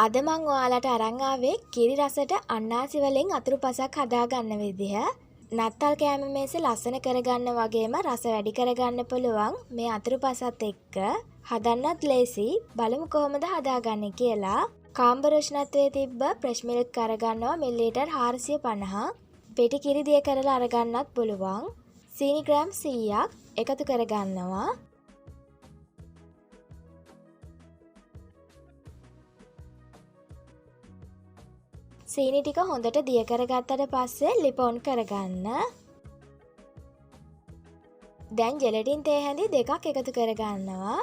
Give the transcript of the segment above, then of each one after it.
අද මං ඔයාලට අරන් ආවේ කිරි රසට අන්නාසි වලින් අතුරුපසක් හදාගන්න විදිහ. නත්තල් කෑම මේස ලස්සන කරගන්න වගේම රස වැඩි කරගන්න පුළුවන් මේ අතුරුපසත් එක්ක හදන්නත් ලේසි. බලමු කොහොමද හදාගන්නේ කියලා. කාම්බර උෂ්ණත්වයේ තිබ්බ ෆ්‍රෙෂ් මිල්ක් අරගන්නවා මිලිලීටර් 450. පිටි කිරි දිය කරලා අරගන්නත් පුළුවන්. සීනි ග්‍රෑම් 100ක් එකතු කරගන්නවා. සීනි ටික හොඳට දිය කරගත්තට පස්සේ ලිප ඔන් කරගන්න. දැන් ජෙලටින් තේ හැඳි දෙකක් එකතු කරගන්නවා.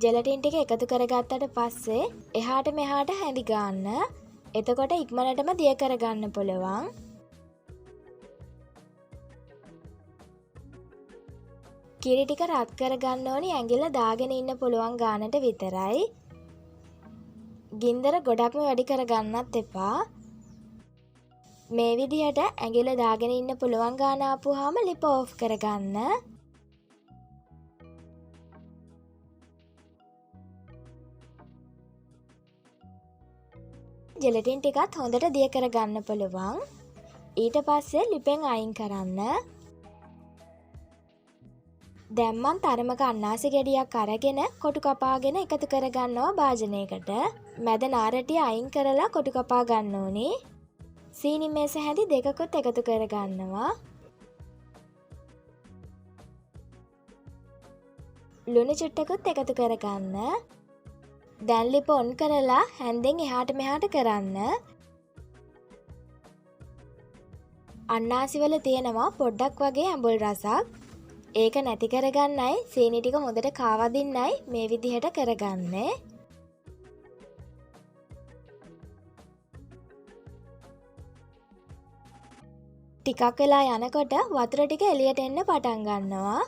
ජෙලටින් ටික එකතු කරගත්තට පස්සේ එහාට මෙහාට හැඳි ගන්න. එතකොට ඉක්මනටම දිය කරගන්න පුළුවන්. කිරි ටික රත් කරගන්න ඕනි ඇඟිල්ල දාගෙන ඉන්න පුළුවන් ගානට විතරයි. ගින්දර ගොඩක්ම වැඩි කරගන්නත් එපා. මේ විදිහට ඇඟිල්ල දාගෙන ඉන්න පුළුවන් ගාන ආපුවාම ලිප ඕෆ් කරගන්න. ජෙලටින් ටිකත් හොඳට දිය කරගන්න පුළුවන්. ඊට පස්සේ ලිපෙන් අයින් කරන්න. දැන් මං තරමක අන්නාසි ගෙඩියක් අරගෙන කොටු කපාගෙන එකතු කරගන්නවා භාජනයකට. මැද නාරටිය අයින් කරලා කොටු කපා ගන්න ඕනේ. සීනි මේස හැඳි දෙකකුත් එකතු කරගන්නවා. ලුණු චුට්ටකුත් එකතු කරගන්න. දැන් ලිප ඔන් කරලා හැන්දෙන් එහාට මෙහාට කරන්න. අන්නාසි වල තියෙනවා පොඩ්ඩක් වගේ ඇඹුල් රසක්. ඒක නැති කරගන්නයි සීනි ටික හොඳට කාවදින්නයි මේ විදිහට කරගන්නේ. ටිකක් වෙලා යනකොට වතුර ටික එළියට එන්න පටන් ගන්නවා.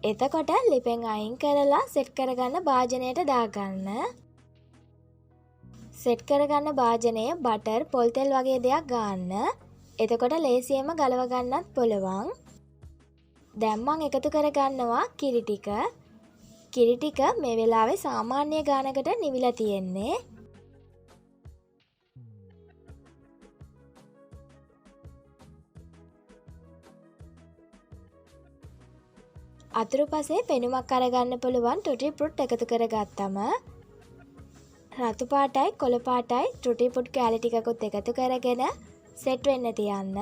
එතකොට ලිපෙන් අයින් කරලා සෙට් කරගන්න භාජනයට දාගන්න. සෙට් කරගන්න භාජනය බටර් පොල් තෙල් වගේ දෙයක් ගන්න. එතකොට ලේසියෙන්ම ගලව ගන්නත් පුළුවන්. දැන් මං එකතු කරගන්නවා කිරි ටික. කිරි ටික මේ වෙලාවේ සාමාන්‍ය ගානකට නිවිලා තියෙන්නේ. අතුරුපසේ පෙනුමක් අරගන්න පුළුවන් ටුටි ෆෘට් එකතු කරගත්තම රතු පාටයි කොළ පාටයි ටුටි ෆෘට් කෑලි ටිකකුත් එකතු කරගෙන සෙට් වෙන්න තියන්න.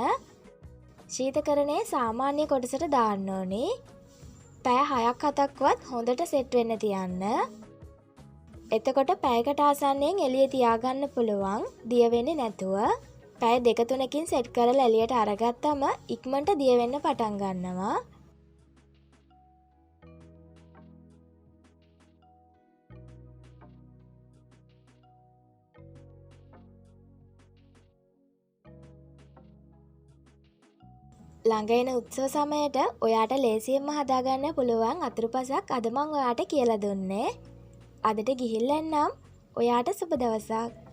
ශීතකරණයේ සාමාන්‍ය කොටසට දාන්න ඕනේ. පැය 6ක් 7ක්වත් හොඳට සෙට් වෙන්න තියන්න. එතකොට පැයකට ආසන්නයෙන් එළියේ තියාගන්න පුළුවන් දිය වෙන්නේ නැතුව. පැය 2-3කින් සෙට් කරලා එළියට අරගත්තම ඉක්මනට දිය වෙන්න පටන් ගන්නවා. ළඟ එන උත්සව සමයට ඔයාට ලේසියෙන්ම හදාගන්න පුළුවන් අතුරුපසක් අද මං ඔයාට කියලා දුන්නේ. අදට ගිහිල්ලා එන්නම්. ඔයාට සුබ දවසක්.